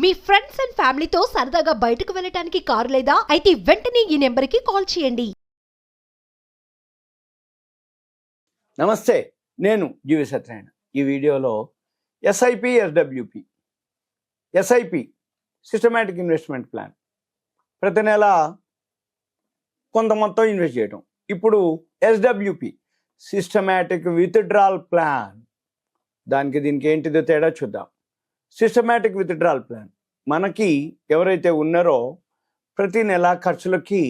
Me friends and ఫ్యామిలీతో సరదాగా బయటకు వెళ్ళటానికి కారు లేదా అయితే వెంటనే ఈ నెంబర్కి కాల్ చేయండి. నమస్తే, నేను జీవి సత్యనారాయణ. ఈ వీడియోలో SIP, SWP. SIP systematic investment plan, ప్రతి నెల కొంత మొత్తం ఇన్వెస్ట్ చేయడం. ఇప్పుడు ఎస్డబ్ల్యూపి సిస్టమాటిక్ విత్డ్రాల్ ప్లాన్. దీనికి ఏంటిదో తేడా చూద్దాం. సిస్టమాటిక్ విత్డ్రాల్ ప్లాన్ మనకి ఎవరైతే ఉన్నారో ప్రతి నెల ఖర్చులకి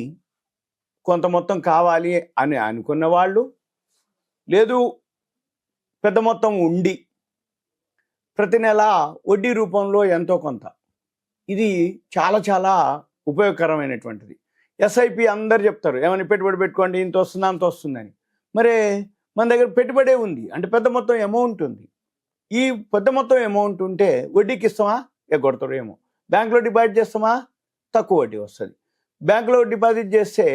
కొంత మొత్తం కావాలి అని అనుకున్న వాళ్ళు, లేదు పెద్ద మొత్తం ఉండి ప్రతి నెల వడ్డీ రూపంలో ఎంతో కొంత, ఇది చాలా చాలా ఉపయోగకరమైనటువంటిది. ఎస్ఐపి అందరు చెప్తారు ఏమని పెట్టుబడి పెట్టుకోండి, ఇంత వస్తుంది అంత వస్తుందని. మరి మన దగ్గర పెట్టుబడే ఉంది అంటే పెద్ద మొత్తం అమౌంట్ ఉంది. ఈ పెద్ద మొత్తం అమౌంట్ ఉంటే వడ్డీకి ఇస్తామా, ఎగ్గొడతారు ఏమో. బ్యాంకులో డిపాజిట్ చేస్తామా, తక్కువ వడ్డీ వస్తుంది. బ్యాంకులో డిపాజిట్ చేస్తే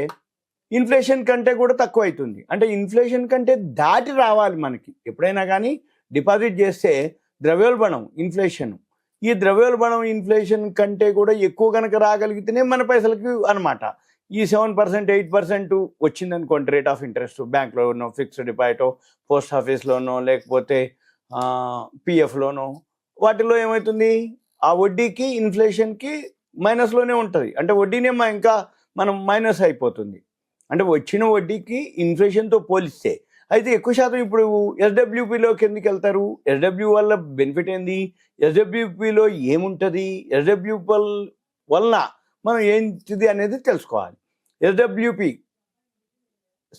ఇన్ఫ్లేషన్ కంటే కూడా తక్కువ అవుతుంది. అంటే ఇన్ఫ్లేషన్ కంటే దాటి రావాలి మనకి ఎప్పుడైనా కానీ. డిపాజిట్ చేస్తే ద్రవ్యోల్బణం ఇన్ఫ్లేషన్, ఈ ద్రవ్యోల్బణం ఇన్ఫ్లేషన్ కంటే కూడా ఎక్కువ కనుక రాగలిగితేనే మన పైసలకి అనమాట. ఈ 7%, 8% వచ్చిందనుకోండి రేట్ ఆఫ్ ఇంట్రెస్ట్, బ్యాంక్లోనో, ఫిక్స్డ్ డిపాజిటో, పోస్ట్ ఆఫీస్లోనో, లేకపోతే పిఎఫ్లోనో, వాటిలో ఏమవుతుంది, ఆ వడ్డీకి ఇన్ఫ్లేషన్కి మైనస్లోనే ఉంటుంది. అంటే వడ్డీనే ఇంకా మనం మైనస్ అయిపోతుంది. అంటే వచ్చిన వడ్డీకి ఇన్ఫ్లేషన్తో పోలిస్తే. అయితే ఎక్కువ శాతం ఇప్పుడు ఎస్డబ్ల్యూపీలోకి ఎందుకు వెళ్తారు, ఎస్డబ్ల్యూ వల్ల బెనిఫిట్ ఏంది, ఎస్డబ్ల్యూపీలో ఏముంటుంది, ఎస్డబ్ల్యూపీ వలన మనం ఏంటిది అనేది తెలుసుకోవాలి. SWP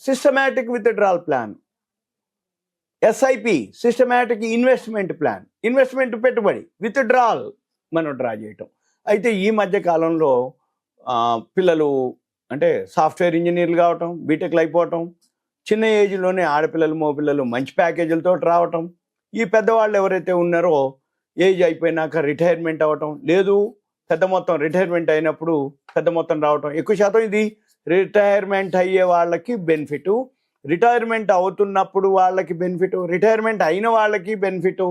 systematic withdrawal plan, SIP systematic investment plan, investment పెట్టుబడి, విత్డ్రాల్ మనం డ్రా చేయటం. అయితే ఈ మధ్య కాలంలో పిల్లలు అంటే సాఫ్ట్వేర్ ఇంజనీర్లు కావటం, బీటెక్లు అయిపోవటం, చిన్న ఏజ్లోనే ఆడపిల్లలు మగపిల్లలు మంచి ప్యాకేజీలతో రావటం, ఈ పెద్దవాళ్ళు ఎవరైతే ఉన్నారో ఏజ్ అయిపోయినాక రిటైర్మెంట్ అవ్వటం, లేదు పెద్ద మొత్తం రిటైర్మెంట్ అయినప్పుడు పెద్ద మొత్తం రావటం. ఎక్కువ శాతం ఇది రిటైర్మెంట్ అయ్యే వాళ్ళకి బెనిఫిట్, రిటైర్మెంట్ అవుతున్నప్పుడు వాళ్ళకి బెనిఫిట్, రిటైర్మెంట్ అయిన వాళ్ళకి బెనిఫిట్.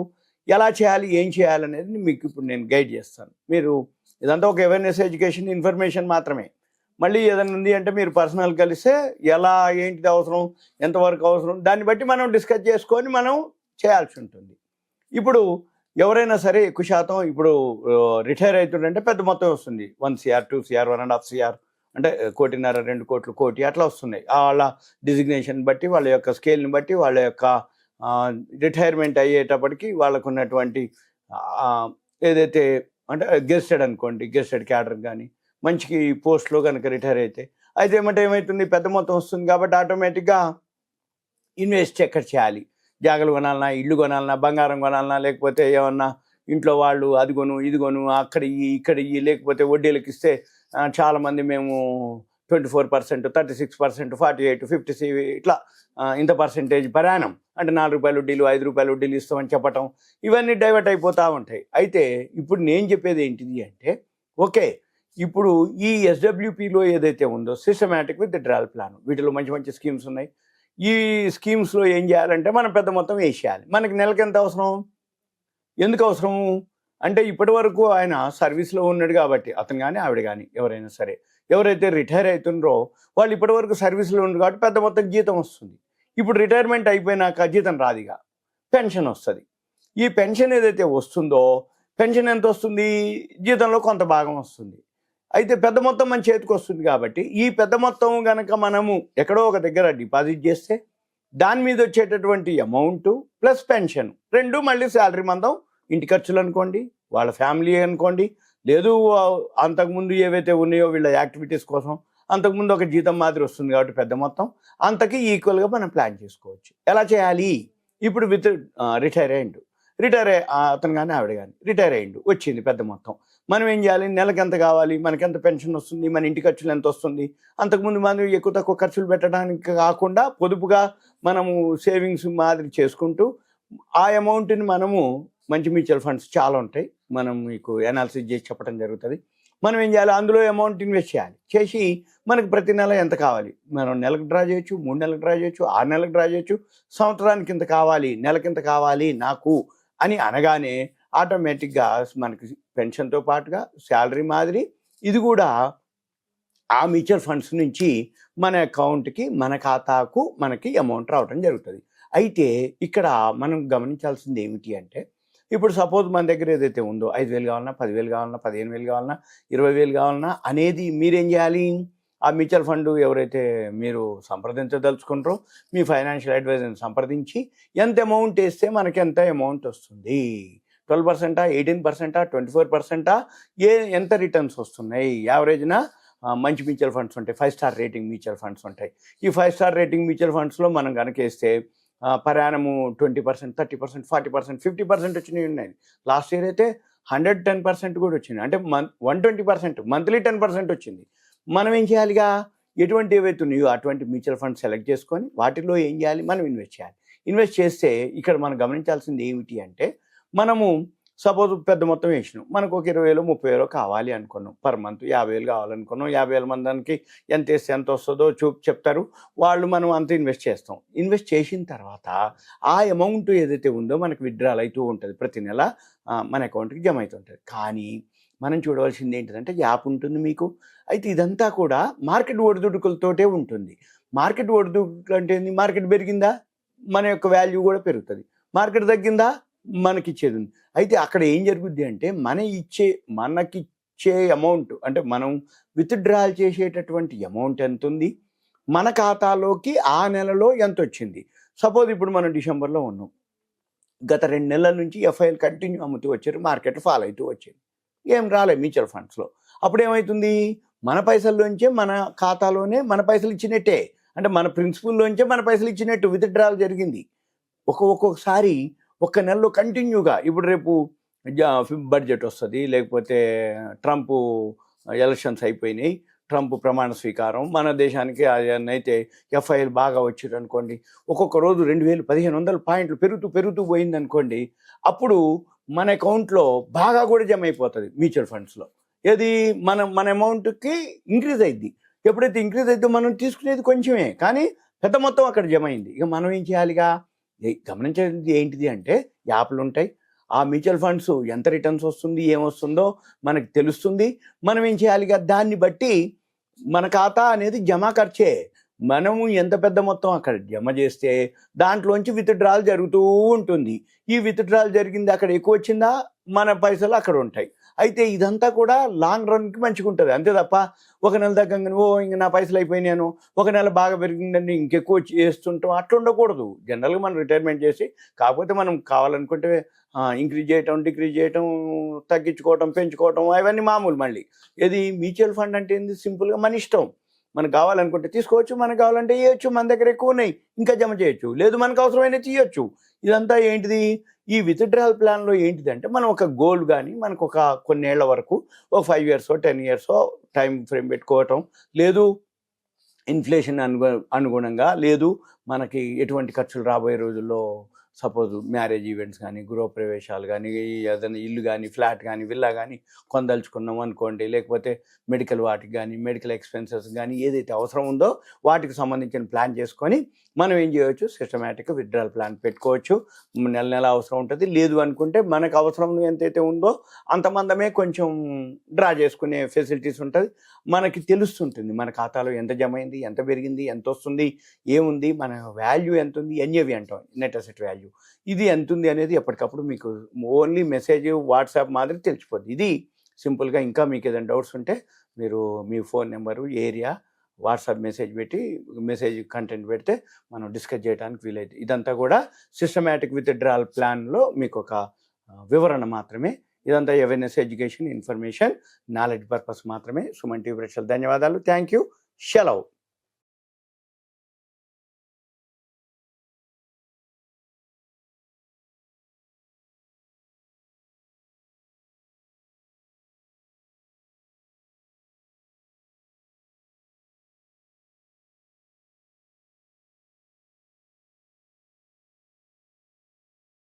ఎలా చేయాలి, ఏం చేయాలనేది మీకు ఇప్పుడు నేను గైడ్ చేస్తాను. మీరు ఇదంతా ఒక అవేర్నెస్, ఎడ్యుకేషన్, ఇన్ఫర్మేషన్ మాత్రమే. మళ్ళీ ఏదైనా ఉంది అంటే మీరు పర్సనల్ కలిస్తే ఎలా, ఏంటిది అవసరం, ఎంతవరకు అవసరం, దాన్ని బట్టి మనం డిస్కస్ చేసుకొని మనం చేయాల్సి ఉంటుంది. ఇప్పుడు ఎవరైనా సరే ఎక్కువ శాతం ఇప్పుడు రిటైర్ అవుతుందంటే పెద్ద మొత్తం వస్తుంది. 1 CR, 2 CR, 1.5 CR, అంటే 1.5 కోటి, 2 కోట్లు, కోటి అట్లా వస్తున్నాయి. వాళ్ళ డిజిగ్నేషన్ బట్టి, వాళ్ళ యొక్క స్కేల్ని బట్టి, వాళ్ళ యొక్క రిటైర్మెంట్ అయ్యేటప్పటికి వాళ్ళకు ఉన్నటువంటి ఏదైతే అంటే గెస్టెడ్ అనుకోండి, గెస్టెడ్ క్యాడర్ కానీ మంచి పోస్ట్లో కనుక రిటైర్ అయితే ఏమవుతుంది, పెద్ద మొత్తం వస్తుంది కాబట్టి ఆటోమేటిక్గా ఇన్వెస్ట్ ఎక్కడ చేయాలి, జాగలు కొనాలన్నా, ఇల్లు కొనాలన్నా, బంగారం కొనాలన్నా, లేకపోతే ఏమన్నా ఇంట్లో వాళ్ళు అది కొను ఇది కొను, అక్కడ ఇక్కడ లేకపోతే వడ్డీలకు ఇస్తే చాలామంది మేము 24%, 36%, 48%, 50 ఇట్లా ఇంత పర్సెంటేజ్ ప్రయాణం అంటే 4 రూపాయల వడ్డీలు, 5 రూపాయల వడ్డీలు ఇస్తామని చెప్పటం, ఇవన్నీ డైవర్ట్ అయిపోతూ ఉంటాయి. అయితే ఇప్పుడు నేను చెప్పేది ఏంటిది అంటే, ఓకే ఇప్పుడు ఈ ఎస్డబ్ల్యూపీలో ఏదైతే ఉందో సిస్టమాటిక్ విత్డ్రాల్ ప్లాన్, వీటిలో మంచి మంచి స్కీమ్స్ ఉన్నాయి. ఈ స్కీమ్స్లో ఏం చేయాలంటే మనం పెద్ద మొత్తం వేసేయాలి. మనకి నెలకి ఎంత అవసరం, ఎందుకు అవసరం అంటే ఇప్పటి వరకు ఆయన సర్వీస్లో ఉన్నాడు కాబట్టి, అతను కానీ ఆవిడ కానీ ఎవరైనా సరే ఎవరైతే రిటైర్ అవుతున్నారో వాళ్ళు ఇప్పటి వరకు సర్వీస్లో ఉన్నారు కాబట్టి పెద్ద మొత్తం జీతం వస్తుంది. ఇప్పుడు రిటైర్మెంట్ అయిపోయినాక జీతం రాదిగా, పెన్షన్ వస్తుంది. ఈ పెన్షన్ ఏదైతే వస్తుందో, పెన్షన్ ఎంత వస్తుంది, జీతంలో కొంత భాగం వస్తుంది. అయితే పెద్ద మొత్తం మన చేతికి వస్తుంది కాబట్టి ఈ పెద్ద మొత్తం కనుక మనము ఎక్కడో ఒక దగ్గర డిపాజిట్ చేస్తే దాని మీద వచ్చేటటువంటి అమౌంట్ ప్లస్ పెన్షన్ రెండు మళ్ళీ శాలరీ మందం, ఇంటి ఖర్చులు అనుకోండి, వాళ్ళ ఫ్యామిలీ అనుకోండి, లేదు అంతకుముందు ఏవైతే ఉన్నాయో వీళ్ళ యాక్టివిటీస్ కోసం అంతకుముందు ఒక జీతం మాదిరి వస్తుంది కాబట్టి పెద్ద మొత్తం అంతకి ఈక్వల్గా మనం ప్లాన్ చేసుకోవచ్చు. ఎలా చేయాలి, ఇప్పుడు విత్ రిటైర్ అతను కానీ ఆవిడ కానీ రిటైర్ అయ్యిండు, వచ్చింది పెద్ద మొత్తం, మనం ఏం చేయాలి, నెలకి ఎంత కావాలి, మనకి ఎంత పెన్షన్ వస్తుంది, మన ఇంటి ఖర్చులు ఎంత వస్తుంది, అంతకుముందు మనం ఎక్కువ తక్కువ ఖర్చులు పెట్టడానికి కాకుండా పొదుపుగా మనము సేవింగ్స్ మాదిరి చేసుకుంటూ ఆ అమౌంట్ని మనము మంచి మ్యూచువల్ ఫండ్స్ చాలా ఉంటాయి, మనం మీకు అనాలిసిస్ చేసి చెప్పడం జరుగుతుంది. మనం ఏం చేయాలి, అందులో అమౌంట్ ఇన్వెస్ట్ చేసి మనకు ప్రతి నెల ఎంత కావాలి, మనం నెలకు డ్రా చేయొచ్చు, 3 నెలలకు డ్రా చేయొచ్చు, 6 నెలలకు డ్రా చేయొచ్చు, సంవత్సరానికి ఇంత కావాలి, నెలకింత కావాలి నాకు అని అనగానే ఆటోమేటిక్గా మనకి పెన్షన్తో పాటుగా శాలరీ మాదిరి ఇది కూడా ఆ మ్యూచువల్ ఫండ్స్ నుంచి మన అకౌంట్కి మన ఖాతాకు మనకి అమౌంట్ రావడం జరుగుతుంది. అయితే ఇక్కడ మనం గమనించాల్సింది ఏమిటి అంటే ఇప్పుడు సపోజ్ మన దగ్గర ఏదైతే ఉందో 5,000 కావాలన్నా, 10,000 కావాలన్నా, 15,000 కావాలన్నా, 20,000 కావాలన్నా అనేది మీరేం చేయాలి? ఆ మ్యూచువల్ ఫండ్ ఎవరైతే మీరు సంప్రదించదలుచుకుంటారో మీ ఫైనాన్షియల్ అడ్వైజర్ని సంప్రదించి ఎంత అమౌంట్ వేస్తే మనకి ఎంత అమౌంట్ వస్తుంది, 12%, 18%, 24%, ఎంత రిటర్న్స్ వస్తున్నాయి, యావరేజ్న మంచి మ్యూచువల్ ఫండ్స్ ఉంటాయి, 5 స్టార్ రేటింగ్ మ్యూచువల్ ఫండ్స్ ఉంటాయి. ఈ 5 స్టార్ రేటింగ్ మ్యూచువల్ ఫండ్స్లో మనం కనుక వేస్తే పరానము 20%, 30%, 40%, 50% వచ్చినాయి ఉన్నాయి. లాస్ట్ ఇయర్ అయితే 110% కూడా వచ్చింది. అంటే 120%, మంత్లీ 10% వచ్చింది. మనం ఏం చేయాలిగా? ఎటువంటి ఏవైతే ఉన్నాయో అటువంటి మ్యూచువల్ ఫండ్ సెలెక్ట్ చేసుకొని వాటిలో ఏం చేయాలి? మనం ఇన్వెస్ట్ చేయాలి. ఇన్వెస్ట్ చేస్తే ఇక్కడ మనం గమనించాల్సింది ఏమిటి అంటే మనము సపోజ్ పెద్ద మొత్తం వేసినాం, మనకు ఒక 20,000, 30,000 కావాలి అనుకున్నాం, పర్ మంత్ 50,000 కావాలనుకున్నాం. 50,000 మందికి ఎంత వేస్తే ఎంత వస్తుందో చెప్తారు వాళ్ళు, మనం అంత ఇన్వెస్ట్ చేస్తాం. ఇన్వెస్ట్ చేసిన తర్వాత ఆ అమౌంట్ ఏదైతే ఉందో మనకు విత్డ్రాల్ అవుతూ ఉంటుంది, ప్రతి నెల మన అకౌంట్కి జమ అవుతుంటుంది. కానీ మనం చూడవలసింది ఏంటంటే యాప్ ఉంటుంది మీకు. అయితే ఇదంతా కూడా మార్కెట్ ఒడిదుడుకులతోటే ఉంటుంది. మార్కెట్ ఒడిదుడుకులు అంటే ఏంది? మార్కెట్ పెరిగిందా మన యొక్క వాల్యూ కూడా పెరుగుతుంది, మార్కెట్ తగ్గిందా మనకి ఇచ్చేది ఉంది. అయితే అక్కడ ఏం జరుగుద్ది అంటే మనకిచ్చే అమౌంట్ అంటే మనం విత్డ్రాల్ చేసేటటువంటి అమౌంట్ ఎంత ఉంది, మన ఖాతాలోకి ఆ నెలలో ఎంత వచ్చింది. సపోజ్ ఇప్పుడు మనం డిసెంబర్లో ఉన్నాం, గత 2 నెలల నుంచి ఎఫ్ఐఎల్ కంటిన్యూ అమ్ముతూ వచ్చారు, మార్కెట్ ఫాల్ అవుతూ వచ్చింది, ఏం రాలేదు మ్యూచువల్ ఫండ్స్లో. అప్పుడు ఏమవుతుంది? మన పైసల్లోంచే మన ఖాతాలోనే మన పైసలు ఇచ్చినట్టే, అంటే మన ప్రిన్సిపల్లోంచే మన పైసలు ఇచ్చినట్టు విత్డ్రాల్ జరిగింది. ఒక్కొక్కసారి ఒక్క నెలలో కంటిన్యూగా, ఇప్పుడు రేపు బడ్జెట్ వస్తుంది, లేకపోతే ట్రంప్ ఎలక్షన్స్ అయిపోయినాయి, ట్రంప్ ప్రమాణ స్వీకారం, మన దేశానికి అయితే ఎఫ్ఐఎల్ బాగా వచ్చారు అనుకోండి, ఒక్కొక్క రోజు 2,000, 1,500 పాయింట్లు పెరుగుతూ పోయింది అనుకోండి, అప్పుడు మన అకౌంట్లో బాగా కూడా జమ అయిపోతుంది మ్యూచువల్ ఫండ్స్లో. ఏది మన అమౌంట్కి ఇంక్రీజ్ అయింది. ఎప్పుడైతే ఇంక్రీజ్ అయితే మనం తీసుకునేది కొంచెమే, కానీ పెద్ద మొత్తం అక్కడ జమ అయింది. ఇక మనం ఏం చేయాలిగా? గమనించేది ఏంటిది అంటే యాప్లు ఉంటాయి, ఆ మ్యూచువల్ ఫండ్స్ ఎంత రిటర్న్స్ వస్తుంది, ఏమొస్తుందో మనకు తెలుస్తుంది. మనం ఏం చేయాలిగా? దాన్ని బట్టి మన ఖాతా అనేది జమా ఖర్చే. మనము ఎంత పెద్ద మొత్తం అక్కడ జమ చేస్తే దాంట్లోంచి విత్డ్రాల్ జరుగుతూ ఉంటుంది. ఈ విత్డ్రాల్ జరిగింది అక్కడ ఎక్కువ వచ్చిందా మన పైసలు అక్కడ ఉంటాయి. అయితే ఇదంతా కూడా లాంగ్ రన్కి మంచిగా ఉంటుంది. అంతే తప్ప ఒక నెల తగ్గంగానే ఇంక నా పైసలు అయిపోయినాను, ఒక నెల బాగా పెరిగిందని ఇంకెక్కువ చేస్తుంటాం, అట్లా ఉండకూడదు. జనరల్గా మనం రిటైర్మెంట్ చేసి, కాకపోతే మనం కావాలనుకుంటే ఇంక్రీజ్ చేయటం, డిక్రీజ్ చేయటం, తగ్గించుకోవటం, పెంచుకోవటం అవన్నీ మామూలు. మళ్ళీ ఏది మ్యూచువల్ ఫండ్ అంటే ఏంది? సింపుల్గా మన ఇష్టం, మనకు కావాలనుకుంటే తీసుకోవచ్చు, మనకు కావాలంటే ఇవ్వచ్చు, మన దగ్గర ఎక్కువ ఉన్నాయి ఇంకా జమ చేయొచ్చు, లేదు మనకు అవసరమైన తీయొచ్చు. ఇదంతా ఏంటిది? ఈ విత్డ్రాల్ ప్లాన్లో ఏంటిదంటే మనం ఒక గోల్ కానీ మనకు ఒక కొన్నేళ్ల వరకు ఒక 5 years, 10 years టైం ఫ్రేమ్ పెట్టుకోవటం, లేదు ఇన్ఫ్లేషన్ అనుగుణంగా, లేదు మనకి ఎటువంటి ఖర్చులు రాబోయే రోజుల్లో, సపోజ్ మ్యారేజ్ ఈవెంట్స్ కానీ, గృహప్రవేశాలు కానీ, ఏదైనా ఇల్లు కానీ, ఫ్లాట్ కానీ, విల్లా కానీ కొనదలుచుకున్నాం అనుకోండి, లేకపోతే మెడికల్ వాటికి కానీ, మెడికల్ ఎక్స్పెన్సెస్ కానీ ఏదైతే అవసరం ఉందో వాటికి సంబంధించిన ప్లాన్ చేసుకొని మనం ఏం చేయవచ్చు? సిస్టమేటిక్గా విత్డ్రాల్ ప్లాన్ పెట్టుకోవచ్చు. నెల అవసరం ఉంటుంది, లేదు అనుకుంటే మనకు అవసరం ఎంతైతే ఉందో అంతమందమే కొంచెం డ్రా చేసుకునే ఫెసిలిటీస్ ఉంటుంది. మనకి తెలుస్తుంటుంది మన ఖాతాలో ఎంత జమ అయింది, ఎంత పెరిగింది, ఎంత వస్తుంది, ఏముంది, మన వాల్యూ ఎంత ఉంది, ఎన్ఏవి అంటాం, నెట్ అసెట్ వాల్యూ, ఇది ఎంత ఉంది అనేది ఎప్పటికప్పుడు మీకు ఓన్లీ మెసేజ్, వాట్సాప్ మాదిరి తెలిసిపోద్ది. ఇది సింపుల్గా. ఇంకా మీకు ఏదైనా డౌట్స్ ఉంటే మీరు మీ phone number, area, WhatsApp message content పెడితే మనం డిస్కస్ చేయడానికి వీలైతే. ఇదంతా కూడా సిస్టమేటిక్ విత్డ్రాల్ ప్లాన్లో మీకు ఒక వివరణ మాత్రమే. ఇదంతా awareness, education, information, knowledge purpose మాత్రమే. సుమన్ టీవీ ప్రేక్షకులకు ధన్యవాదాలు. Thank you. సెలవు.